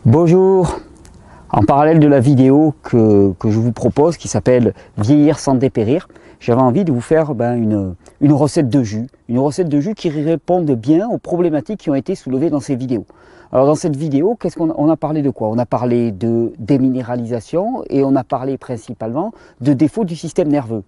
Bonjour. En parallèle de la vidéo que je vous propose qui s'appelle « Vieillir sans dépérir », j'avais envie de vous faire une recette de jus. Une recette de jus qui réponde bien aux problématiques qui ont été soulevées dans ces vidéos. Alors dans cette vidéo, qu'est-ce qu'on a parlé de quoi? On a parlé de déminéralisation et on a parlé principalement de défauts du système nerveux.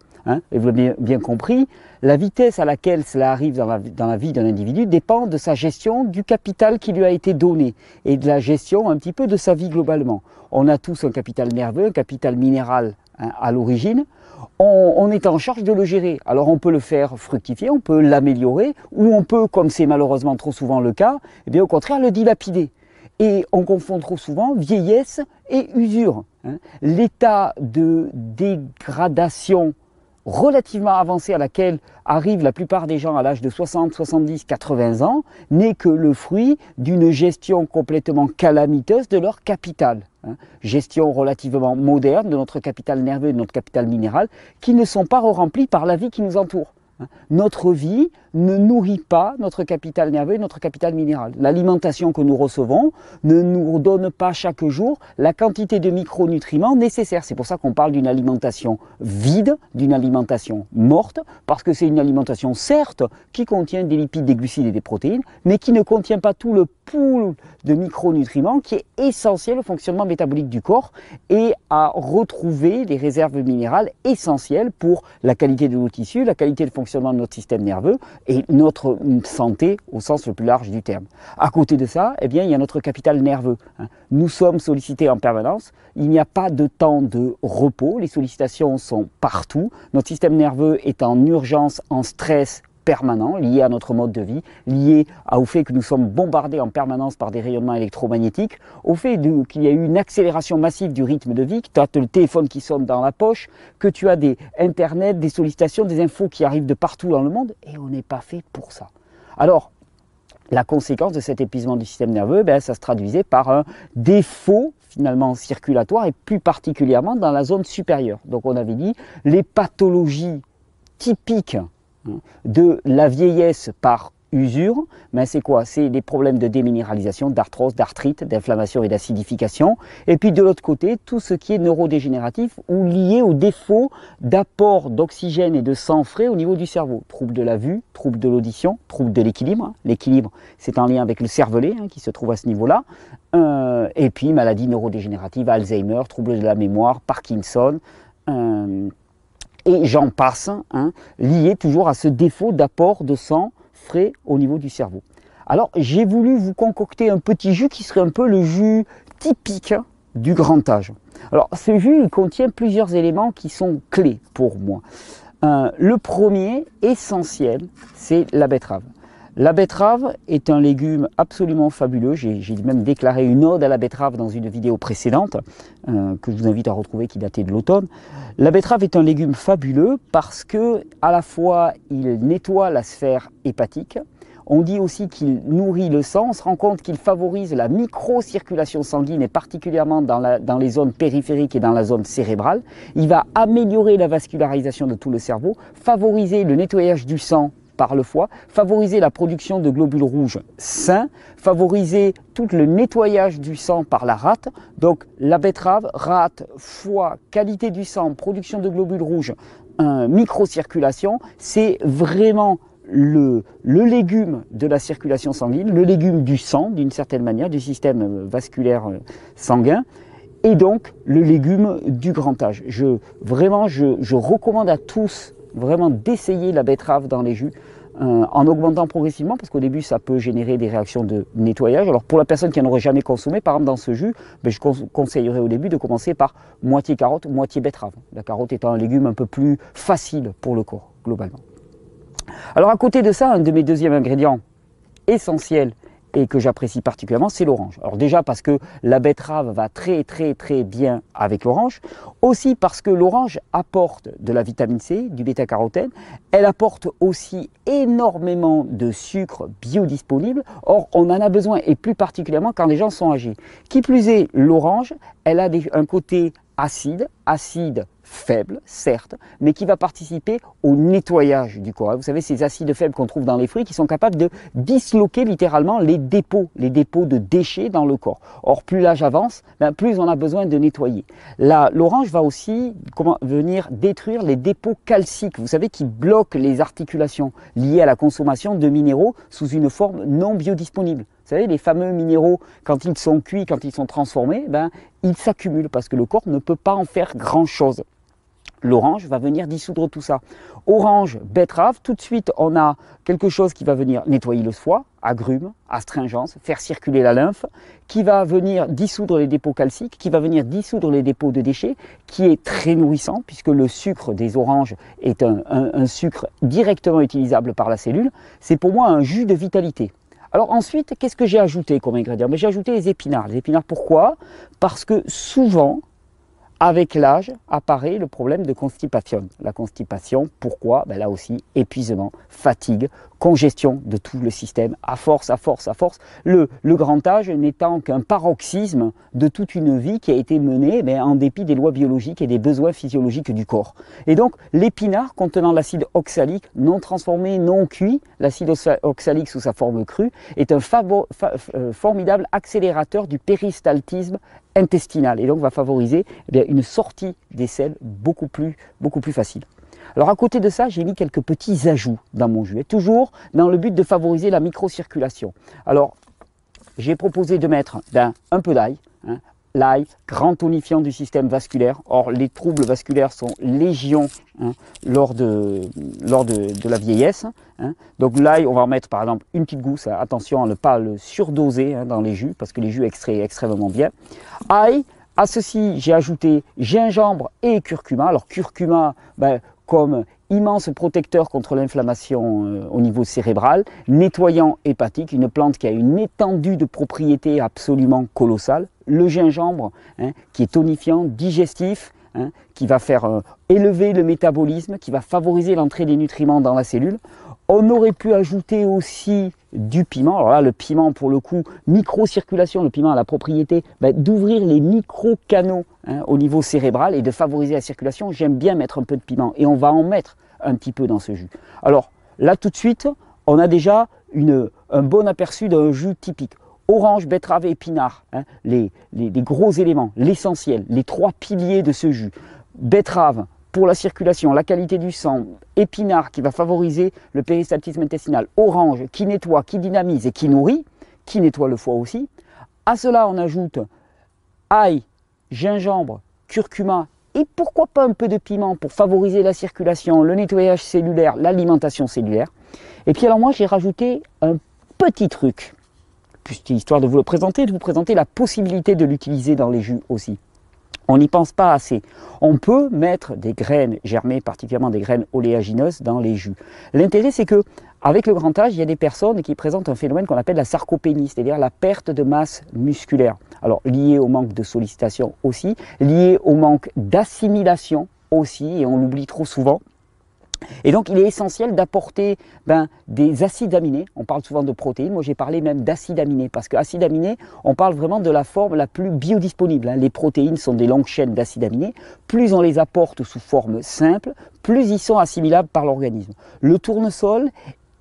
Et vous l'avez bien compris, la vitesse à laquelle cela arrive dans la vie d'un individu dépend de sa gestion du capital qui lui a été donné et de la gestion un petit peu de sa vie globalement. On a tous un capital nerveux, un capital minéral à l'origine. On est en charge de le gérer. Alors on peut le faire fructifier, on peut l'améliorer, ou on peut, comme c'est malheureusement trop souvent le cas, eh bien, au contraire le dilapider. Et on confond trop souvent vieillesse et usure. L'état de dégradation relativement avancée à laquelle arrivent la plupart des gens à l'âge de 60, 70, 80 ans n'est que le fruit d'une gestion complètement calamiteuse de leur capital. Gestion relativement moderne de notre capital nerveux et de notre capital minéral qui ne sont pas remplis par la vie qui nous entoure. Notre vie ne nourrit pas notre capital nerveux et notre capital minéral. L'alimentation que nous recevons ne nous donne pas chaque jour la quantité de micronutriments nécessaires. C'est pour ça qu'on parle d'une alimentation vide, d'une alimentation morte, parce que c'est une alimentation certes qui contient des lipides, des glucides et des protéines, mais qui ne contient pas tout le pool de micronutriments qui est essentiel au fonctionnement métabolique du corps et à retrouver des réserves minérales essentielles pour la qualité de nos tissus, la qualité de fonctionnement de notre système nerveux et notre santé au sens le plus large du terme. À côté de ça, eh bien, il y a notre capital nerveux. Nous sommes sollicités en permanence, il n'y a pas de temps de repos, les sollicitations sont partout, notre système nerveux est en urgence, en stress permanent, lié à notre mode de vie, lié au fait que nous sommes bombardés en permanence par des rayonnements électromagnétiques, au fait qu'il y a eu une accélération massive du rythme de vie, que tu as le téléphone qui sonne dans la poche, que tu as des internet, des sollicitations, des infos qui arrivent de partout dans le monde, et on n'est pas fait pour ça. Alors, la conséquence de cet épuisement du système nerveux, ça se traduisait par un défaut finalement circulatoire et plus particulièrement dans la zone supérieure. Donc on avait dit les pathologies typiques de la vieillesse par usure, c'est quoi? C'est des problèmes de déminéralisation, d'arthrose, d'arthrite, d'inflammation et d'acidification. Et puis de l'autre côté, tout ce qui est neurodégénératif ou lié au défaut d'apport d'oxygène et de sang frais au niveau du cerveau. Troubles de la vue, troubles de l'audition, troubles de l'équilibre. L'équilibre, c'est en lien avec le cervelet qui se trouve à ce niveau-là. Et puis maladie neurodégénérative, Alzheimer, troubles de la mémoire, Parkinson. Et j'en passe, lié toujours à ce défaut d'apport de sang frais au niveau du cerveau. Alors j'ai voulu vous concocter un petit jus qui serait un peu le jus typique du grand âge. Alors ce jus il contient plusieurs éléments qui sont clés pour moi. Le premier, essentiel, c'est la betterave. La betterave est un légume absolument fabuleux, j'ai même déclaré une ode à la betterave dans une vidéo précédente, que je vous invite à retrouver qui datait de l'automne. La betterave est un légume fabuleux parce que à la fois il nettoie la sphère hépatique, on dit aussi qu'il nourrit le sang, on se rend compte qu'il favorise la microcirculation sanguine et particulièrement dans les zones périphériques et dans la zone cérébrale. Il va améliorer la vascularisation de tout le cerveau, favoriser le nettoyage du sang par le foie, favoriser la production de globules rouges sains, favoriser tout le nettoyage du sang par la rate. Donc la betterave, rate, foie, qualité du sang, production de globules rouges, microcirculation, c'est vraiment le légume de la circulation sanguine, le légume du sang d'une certaine manière, du système vasculaire sanguin, et donc le légume du grand âge. Je recommande à tous vraiment d'essayer la betterave dans les jus en augmentant progressivement parce qu'au début ça peut générer des réactions de nettoyage. Alors pour la personne qui n'en aurait jamais consommé, par exemple dans ce jus, je conseillerais au début de commencer par moitié carotte, moitié betterave. La carotte étant un légume un peu plus facile pour le corps globalement. Alors à côté de ça, un de mes deuxièmes ingrédients essentiels et que j'apprécie particulièrement, c'est l'orange. Alors déjà parce que la betterave va très bien avec l'orange, aussi parce que l'orange apporte de la vitamine C, du bêta-carotène, elle apporte aussi énormément de sucre biodisponible, or on en a besoin et plus particulièrement quand les gens sont âgés. Qui plus est, l'orange, elle a un côté acide, acide faible, certes, mais qui va participer au nettoyage du corps. Vous savez, ces acides faibles qu'on trouve dans les fruits qui sont capables de disloquer littéralement les dépôts de déchets dans le corps. Or, plus l'âge avance, plus on a besoin de nettoyer. L'orange va aussi venir détruire les dépôts calciques, vous savez, qui bloquent les articulations liées à la consommation de minéraux sous une forme non biodisponible. Vous savez, les fameux minéraux, quand ils sont cuits, quand ils sont transformés, ils s'accumulent parce que le corps ne peut pas en faire grand-chose. L'orange va venir dissoudre tout ça. Orange, betterave, tout de suite on a quelque chose qui va venir nettoyer le foie, agrumes, astringence, faire circuler la lymphe, qui va venir dissoudre les dépôts calciques, qui va venir dissoudre les dépôts de déchets, qui est très nourrissant puisque le sucre des oranges est un sucre directement utilisable par la cellule. C'est pour moi un jus de vitalité. Alors ensuite, qu'est-ce que j'ai ajouté comme ingrédient? J'ai ajouté les épinards. Les épinards, pourquoi? Parce que souvent, avec l'âge, apparaît le problème de constipation. La constipation, pourquoi? Là aussi, épuisement, fatigue, congestion de tout le système, à force. Le grand âge n'étant qu'un paroxysme de toute une vie qui a été menée en dépit des lois biologiques et des besoins physiologiques du corps. Et donc, l'épinard contenant l'acide oxalique non transformé, non cuit, l'acide oxalique sous sa forme crue, est un formidable accélérateur du péristaltisme intestinal et donc va favoriser une sortie des selles beaucoup plus facile. Alors à côté de ça, j'ai mis quelques petits ajouts dans mon jus, et toujours dans le but de favoriser la microcirculation. Alors j'ai proposé de mettre un peu d'ail, l'ail, grand tonifiant du système vasculaire. Or les troubles vasculaires sont légion lors de la vieillesse. Donc l'ail, on va en mettre par exemple une petite gousse, attention à ne pas le surdoser dans les jus, parce que les jus extraient extrêmement bien. Ail, à ceci j'ai ajouté gingembre et curcuma. Alors curcuma, comme immense protecteur contre l'inflammation au niveau cérébral, nettoyant hépatique, une plante qui a une étendue de propriétés absolument colossale. Le gingembre, qui est tonifiant, digestif, qui va faire élever le métabolisme, qui va favoriser l'entrée des nutriments dans la cellule. On aurait pu ajouter aussi du piment. Alors là, le piment, pour le coup, microcirculation, le piment a la propriété d'ouvrir les micro-canaux au niveau cérébral et de favoriser la circulation. J'aime bien mettre un peu de piment et on va en mettre un petit peu dans ce jus. Alors là, tout de suite, on a déjà un bon aperçu d'un jus typique. Orange, betterave et épinard, les gros éléments, l'essentiel, les trois piliers de ce jus. Betterave pour la circulation, la qualité du sang, épinard qui va favoriser le péristaltisme intestinal, orange qui nettoie, qui dynamise et qui nourrit, qui nettoie le foie aussi. À cela, on ajoute ail, gingembre, curcuma et pourquoi pas un peu de piment pour favoriser la circulation, le nettoyage cellulaire, l'alimentation cellulaire. Et puis alors moi, j'ai rajouté un petit truc, histoire de vous le présenter, de vous présenter la possibilité de l'utiliser dans les jus aussi. On n'y pense pas assez. On peut mettre des graines germées, particulièrement des graines oléagineuses, dans les jus. L'intérêt, c'est que avec le grand âge, il y a des personnes qui présentent un phénomène qu'on appelle la sarcopénie, c'est-à-dire la perte de masse musculaire. Alors, lié au manque de sollicitation aussi, lié au manque d'assimilation aussi, et on l'oublie trop souvent. Et donc, il est essentiel d'apporter des acides aminés. On parle souvent de protéines. Moi, j'ai parlé même d'acides aminés. Parce qu'acides aminés, on parle vraiment de la forme la plus biodisponible. Les protéines sont des longues chaînes d'acides aminés. Plus on les apporte sous forme simple, plus ils sont assimilables par l'organisme. Le tournesol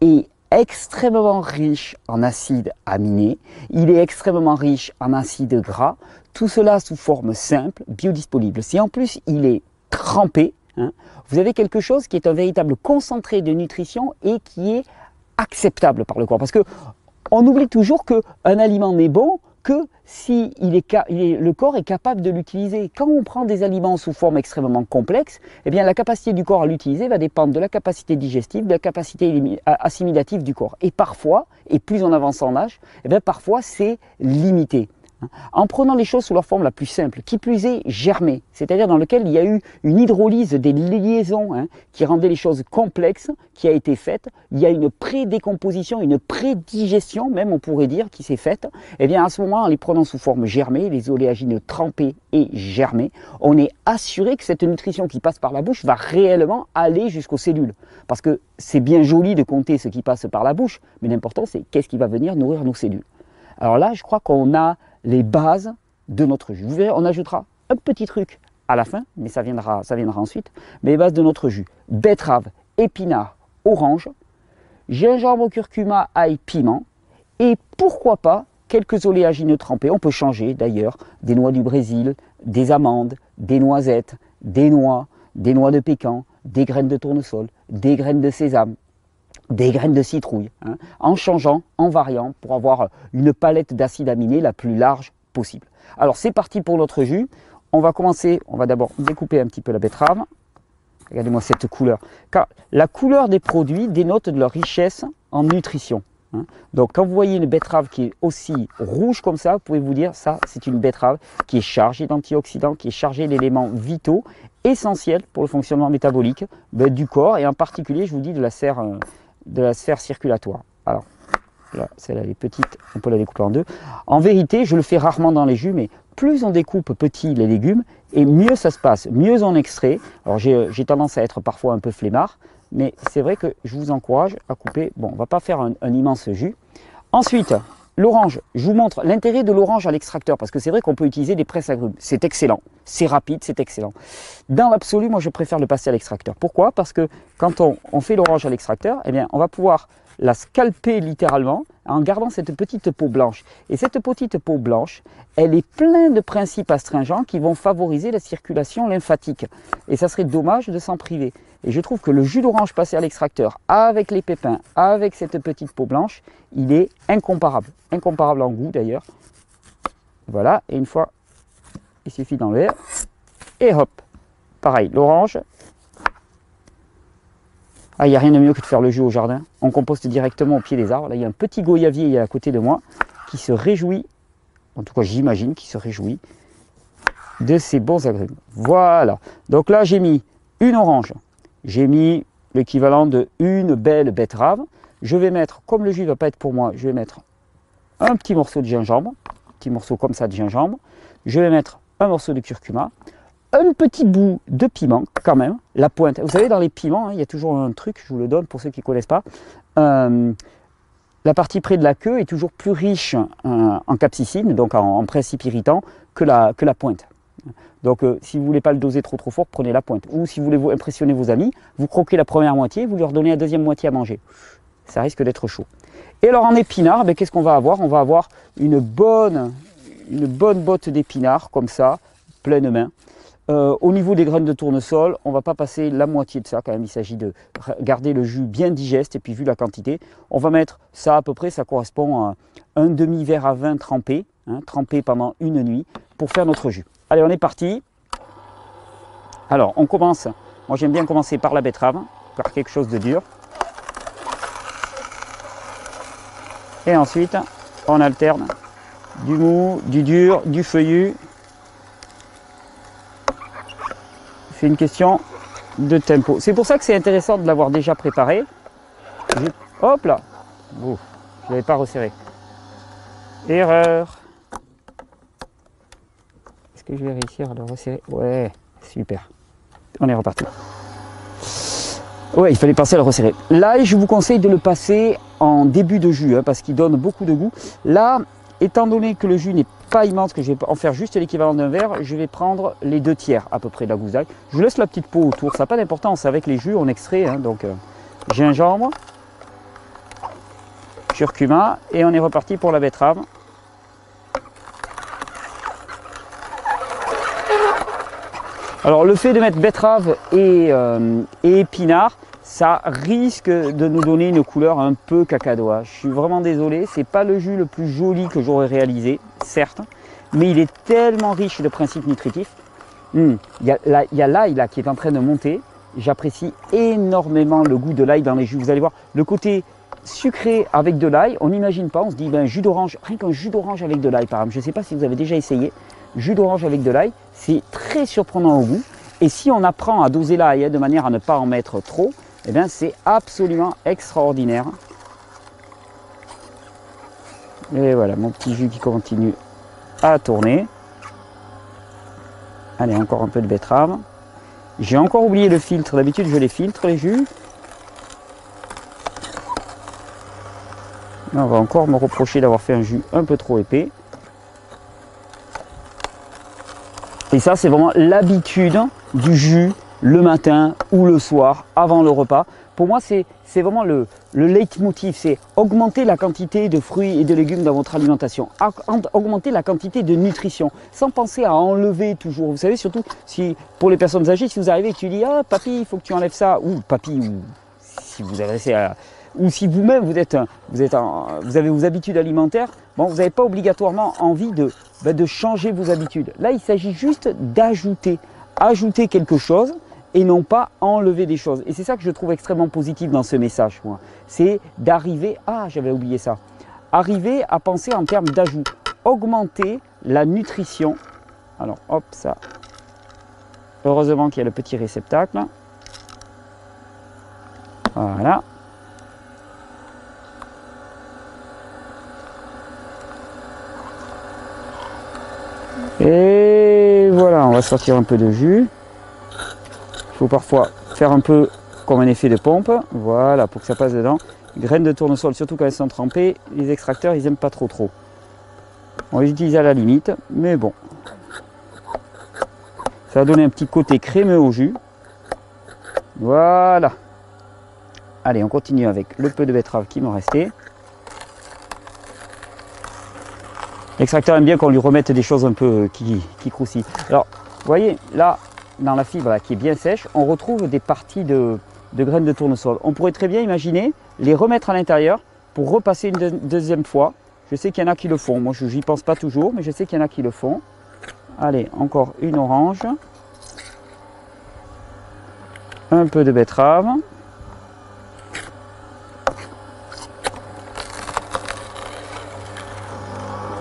est extrêmement riche en acides aminés. Il est extrêmement riche en acides gras. Tout cela sous forme simple, biodisponible. Si en plus il est trempé, vous avez quelque chose qui est un véritable concentré de nutrition et qui est acceptable par le corps. Parce qu'on oublie toujours qu'un aliment n'est bon que si le corps est capable de l'utiliser. Quand on prend des aliments sous forme extrêmement complexe, eh bien la capacité du corps à l'utiliser va dépendre de la capacité digestive, de la capacité assimilative du corps. Et parfois, et plus on avance en âge, eh bien parfois c'est limité. En prenant les choses sous leur forme la plus simple, qui plus est germée, c'est-à-dire dans lequel il y a eu une hydrolyse des liaisons qui rendait les choses complexes, qui a été faite, il y a une prédécomposition, une prédigestion même on pourrait dire qui s'est faite, et bien à ce moment en les prenant sous forme germée, les oléagineux trempés et germés, on est assuré que cette nutrition qui passe par la bouche va réellement aller jusqu'aux cellules. Parce que c'est bien joli de compter ce qui passe par la bouche, mais l'important c'est qu'est-ce qui va venir nourrir nos cellules. Alors là, je crois qu'on a les bases de notre jus. Vous verrez, on ajoutera un petit truc à la fin, mais ça viendra ensuite. Mais les bases de notre jus: betterave, épinard, orange, gingembre au curcuma, ail, piment, et pourquoi pas quelques oléagineux trempés. On peut changer d'ailleurs des noix du Brésil, des amandes, des noisettes, des noix de pécan, des graines de tournesol, des graines de sésame, des graines de citrouille, hein, en changeant, en variant, pour avoir une palette d'acides aminés la plus large possible. Alors c'est parti pour notre jus. On va commencer, on va d'abord découper un petit peu la betterave. Regardez-moi cette couleur. Car la couleur des produits dénote de leur richesse en nutrition. Hein. Donc quand vous voyez une betterave qui est aussi rouge comme ça, vous pouvez vous dire ça, c'est une betterave qui est chargée d'antioxydants, qui est chargée d'éléments vitaux, essentiels pour le fonctionnement métabolique du corps, et en particulier, je vous dis, de la sphère circulatoire. Alors, là, celle-là, elle est petite, on peut la découper en deux. En vérité, je le fais rarement dans les jus, mais plus on découpe petit les légumes, et mieux ça se passe, mieux on extrait. Alors j'ai tendance à être parfois un peu flemmard, mais c'est vrai que je vous encourage à couper. Bon, on ne va pas faire un immense jus. Ensuite, l'orange, je vous montre l'intérêt de l'orange à l'extracteur, parce que c'est vrai qu'on peut utiliser des presses agrumes. C'est excellent, c'est rapide, c'est excellent. Dans l'absolu, moi je préfère le passer à l'extracteur. Pourquoi? Parce que quand on fait l'orange à l'extracteur, eh bien, on va pouvoir la scalper littéralement en gardant cette petite peau blanche. Et cette petite peau blanche, elle est pleine de principes astringents qui vont favoriser la circulation lymphatique. Et ça serait dommage de s'en priver. Et je trouve que le jus d'orange passé à l'extracteur, avec les pépins, avec cette petite peau blanche, il est incomparable. Incomparable en goût d'ailleurs. Voilà, et une fois, il suffit d'enlever. Et hop, pareil, l'orange. Ah, il n'y a rien de mieux que de faire le jus au jardin. On composte directement au pied des arbres. Là, il y a un petit goyavier à côté de moi qui se réjouit, en tout cas j'imagine qu'il se réjouit, de ces bons agrumes. Voilà. Donc là, j'ai mis une orange. J'ai mis l'équivalent de une belle betterave. Je vais mettre, comme le jus ne va pas être pour moi, je vais mettre un petit morceau de gingembre. Un petit morceau comme ça de gingembre. Je vais mettre un morceau de curcuma. Un petit bout de piment quand même, la pointe. Vous savez, dans les piments, hein, il y a toujours un truc, je vous le donne pour ceux qui ne connaissent pas. La partie près de la queue est toujours plus riche en capsicine, donc en principe irritant, que la pointe. Donc si vous ne voulez pas le doser trop fort, prenez la pointe. Ou si vous voulez impressionner vos amis, vous croquez la première moitié, vous leur donnez la deuxième moitié à manger. Ça risque d'être chaud. Et alors en épinard, ben, qu'est-ce qu'on va avoir? On va avoir une bonne botte d'épinards, comme ça, pleine main. Au niveau des graines de tournesol, on ne va pas passer la moitié de ça quand même, il s'agit de garder le jus bien digeste, et puis vu la quantité, on va mettre ça à peu près, ça correspond à un demi-verre à vin trempé, hein, trempé pendant une nuit, pour faire notre jus. Allez, on est parti. Alors, on commence, moi j'aime bien commencer par la betterave, par quelque chose de dur. Et ensuite, on alterne du mou, du dur, du feuillu. C'est une question de tempo. C'est pour ça que c'est intéressant de l'avoir déjà préparé. Hop là, je ne l'avais pas resserré. Erreur. Est-ce que je vais réussir à le resserrer? Ouais, super. On est reparti. Ouais, il fallait passer à le resserrer. Là, je vous conseille de le passer en début de jus, hein, parce qu'il donne beaucoup de goût. Là, étant donné que le jus n'est pas immense, que je vais en faire juste l'équivalent d'un verre, je vais prendre les 2/3 à peu près de la gousse d'ail. Je laisse la petite peau autour, ça n'a pas d'importance, avec les jus on extrait, hein, donc gingembre, curcuma, et on est reparti pour la betterave. Alors le fait de mettre betterave et épinard, ça risque de nous donner une couleur un peu cacadois. Je suis vraiment désolé, c'est pas le jus le plus joli que j'aurais réalisé, certes, mais il est tellement riche de principes nutritifs. Il y a l'ail là qui est en train de monter. J'apprécie énormément le goût de l'ail dans les jus. Vous allez voir le côté sucré avec de l'ail, on n'imagine pas, on se dit ben, jus d'orange, rien qu'un jus d'orange avec de l'ail par exemple. Je ne sais pas si vous avez déjà essayé, jus d'orange avec de l'ail, c'est très surprenant au goût. Et si on apprend à doser l'ail de manière à ne pas en mettre trop, eh bien c'est absolument extraordinaire. Et voilà, mon petit jus qui continue à tourner. Allez, encore un peu de betterave. J'ai encore oublié le filtre, d'habitude je les filtre les jus. Là, on va encore me reprocher d'avoir fait un jus un peu trop épais. Et ça, c'est vraiment l'habitude du jus le matin ou le soir avant le repas. Pour moi, c'est vraiment le leitmotiv, c'est augmenter la quantité de fruits et de légumes dans votre alimentation, augmenter la quantité de nutrition, sans penser à enlever toujours. Vous savez, surtout si pour les personnes âgées, si vous arrivez et que tu dis « Ah, papy, il faut que tu enlèves ça », ou « Papy », ou si vous adressez à... ou si vous-même vous avez vos habitudes alimentaires, bon, vous n'avez pas obligatoirement envie de changer vos habitudes. Là, il s'agit juste d'ajouter quelque chose et non pas enlever des choses. Et c'est ça que je trouve extrêmement positif dans ce message. C'est d'arriver, j'avais oublié ça, arriver à penser en termes d'ajout, augmenter la nutrition. Alors, hop, ça. Heureusement qu'il y a le petit réceptacle. Voilà. Et voilà, on va sortir un peu de jus. Il faut parfois faire un peu comme un effet de pompe, voilà, pour que ça passe dedans. Graines de tournesol, surtout quand elles sont trempées, les extracteurs, ils n'aiment pas trop. On les utilise à la limite, mais bon. Ça va donner un petit côté crémeux au jus. Voilà. Allez, on continue avec le peu de betterave qui me restait. L'extracteur aime bien qu'on lui remette des choses un peu qui croustillent. Alors, vous voyez, là, dans la fibre là, qui est bien sèche, on retrouve des parties de graines de tournesol. On pourrait très bien imaginer les remettre à l'intérieur pour repasser une deuxième fois. Je sais qu'il y en a qui le font. Moi, je n'y pense pas toujours, mais je sais qu'il y en a qui le font. Allez, encore une orange. Un peu de betterave.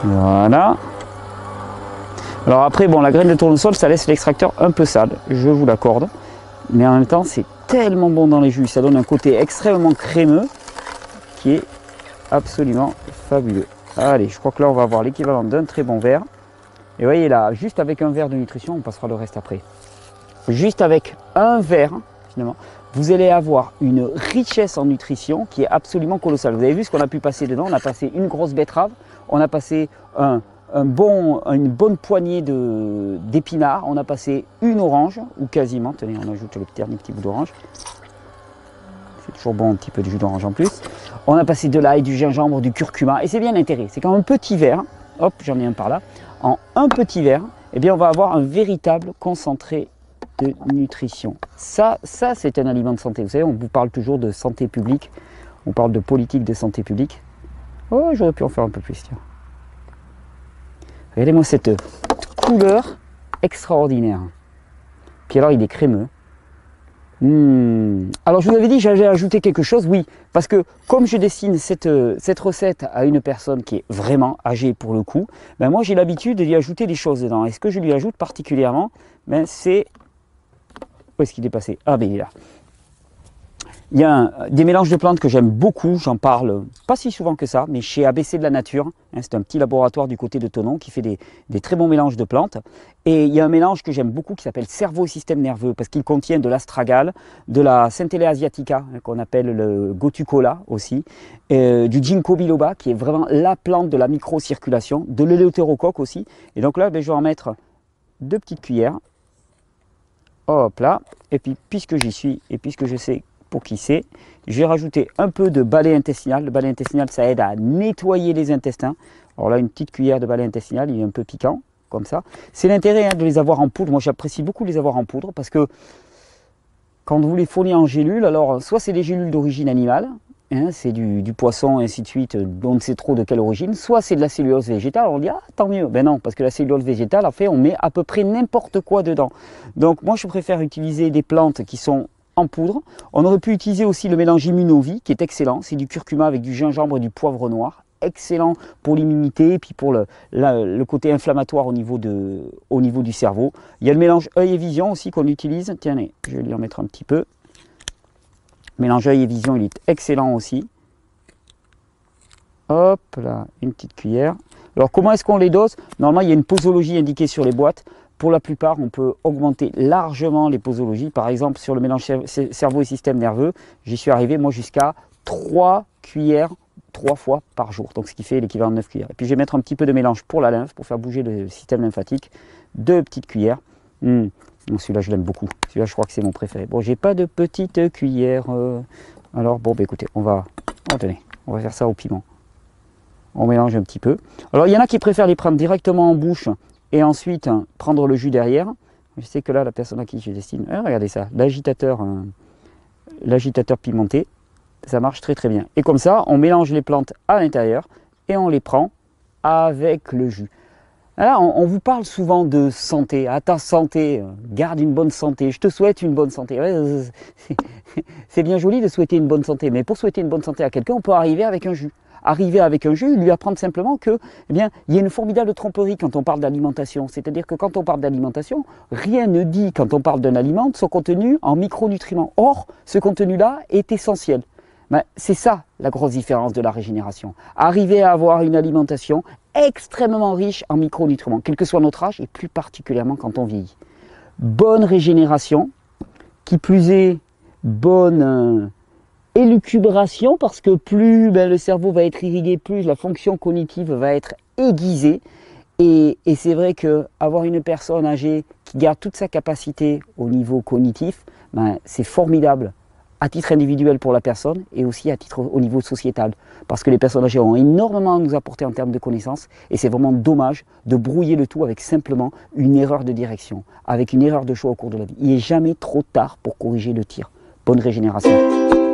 Voilà. Alors après, bon, la graine de tournesol, ça laisse l'extracteur un peu sale, je vous l'accorde. Mais en même temps, c'est tellement bon dans les jus. Ça donne un côté extrêmement crémeux qui est absolument fabuleux. Allez, je crois que là, on va avoir l'équivalent d'un très bon verre. Et vous voyez là, juste avec un verre de nutrition, on passera le reste après. Juste avec un verre, finalement, vous allez avoir une richesse en nutrition qui est absolument colossale. Vous avez vu ce qu'on a pu passer dedans. On a passé une grosse betterave, on a passé une bonne poignée d'épinards, on a passé une orange, ou quasiment, tenez, on ajoute le dernier petit bout d'orange. C'est toujours bon, un petit peu de jus d'orange en plus. On a passé de l'ail, du gingembre, du curcuma, et c'est bien intérêt. C'est quand un petit verre, hop, j'en ai un par là, en un petit verre, eh bien on va avoir un véritable concentré de nutrition. Ça c'est un aliment de santé. Vous savez, on vous parle toujours de santé publique, on parle de politique de santé publique. Oh, j'aurais pu en faire un peu plus, tiens. Regardez-moi cette couleur extraordinaire. Puis alors, il est crémeux. Alors, je vous avais dit que j'allais ajouter quelque chose, oui, parce que comme je destine cette recette à une personne qui est vraiment âgée pour le coup, ben moi j'ai l'habitude de lui ajouter des choses dedans. Et ce que je lui ajoute particulièrement, ben c'est... Où est-ce qu'il est passé? Ah ben il est là. Il y a des mélanges de plantes que j'aime beaucoup, j'en parle pas si souvent que ça, mais chez ABC de la Nature, hein, c'est un petit laboratoire du côté de Thonon qui fait des très bons mélanges de plantes. Et il y a un mélange que j'aime beaucoup qui s'appelle cerveau et système nerveux, parce qu'il contient de l'astragale, de la Centella asiatica, hein, qu'on appelle le gotukola aussi, du ginkgo biloba, qui est vraiment la plante de la microcirculation, de l'éleutérocoque aussi. Et donc là, ben, je vais en mettre 2 petites cuillères. Hop là, et puis puisque j'y suis, et puisque je sais pour qui c'est, j'ai rajouté un peu de balai intestinal. Le balai intestinal, ça aide à nettoyer les intestins. Alors là, une petite cuillère de balai intestinal, il est un peu piquant, comme ça. C'est l'intérêt de les avoir en poudre. Moi, j'apprécie beaucoup les avoir en poudre, parce que quand vous les fournissez en gélules, alors soit c'est des gélules d'origine animale, hein, c'est du poisson, ainsi de suite, dont on ne sait trop de quelle origine, soit c'est de la cellulose végétale, on dit ah tant mieux, ben non, parce que la cellulose végétale, en fait, on met à peu près n'importe quoi dedans. Donc moi je préfère utiliser des plantes qui sont en poudre. On aurait pu utiliser aussi le mélange Immunovie, qui est excellent, c'est du curcuma avec du gingembre et du poivre noir, excellent pour l'immunité et puis pour le côté inflammatoire au niveau du cerveau. Il y a le mélange œil et vision aussi qu'on utilise, tiens, je vais lui en mettre un petit peu. Mélange œil et vision, il est excellent aussi. Hop là, une petite cuillère. Alors comment est-ce qu'on les dose? Normalement, il y a une posologie indiquée sur les boîtes. Pour la plupart, on peut augmenter largement les posologies. Par exemple, sur le mélange cerveau et système nerveux, j'y suis arrivé moi jusqu'à 3 cuillères 3 fois par jour. Donc ce qui fait l'équivalent de 9 cuillères. Et puis je vais mettre un petit peu de mélange pour la lymphe, pour faire bouger le système lymphatique. 2 petites cuillères. Donc celui-là, je l'aime beaucoup. Celui-là, je crois que c'est mon préféré. Bon, j'ai pas de petite cuillère. Alors, bon, bah, écoutez, on va faire ça au piment. On mélange un petit peu. Alors, il y en a qui préfèrent les prendre directement en bouche et ensuite prendre le jus derrière. Je sais que là, la personne à qui je destine, regardez ça, l'agitateur pimenté, ça marche très très bien. Et comme ça, on mélange les plantes à l'intérieur et on les prend avec le jus. Alors, on vous parle souvent de santé. À ta santé, garde une bonne santé. Je te souhaite une bonne santé. Ouais, c'est bien joli de souhaiter une bonne santé, mais pour souhaiter une bonne santé à quelqu'un, on peut arriver avec un jus. Arriver avec un jus, lui apprendre simplement que, eh bien, il y a une formidable tromperie quand on parle d'alimentation. C'est-à-dire que quand on parle d'alimentation, rien ne dit, quand on parle d'un aliment, de son contenu en micronutriments. Or, ce contenu-là est essentiel. Ben, c'est ça la grosse différence de la régénération. Arriver à avoir une alimentation extrêmement riche en micronutriments, quel que soit notre âge et plus particulièrement quand on vieillit. Bonne régénération, qui plus est, bonne élucubration, parce que plus le cerveau va être irrigué, plus la fonction cognitive va être aiguisée. Et c'est vrai qu'avoir une personne âgée qui garde toute sa capacité au niveau cognitif, ben, c'est formidable à titre individuel pour la personne et aussi à titre au niveau sociétal. Parce que les personnes âgées ont énormément à nous apporter en termes de connaissances et c'est vraiment dommage de brouiller le tout avec simplement une erreur de direction, avec une erreur de choix au cours de la vie. Il n'est jamais trop tard pour corriger le tir. Bonne régénération.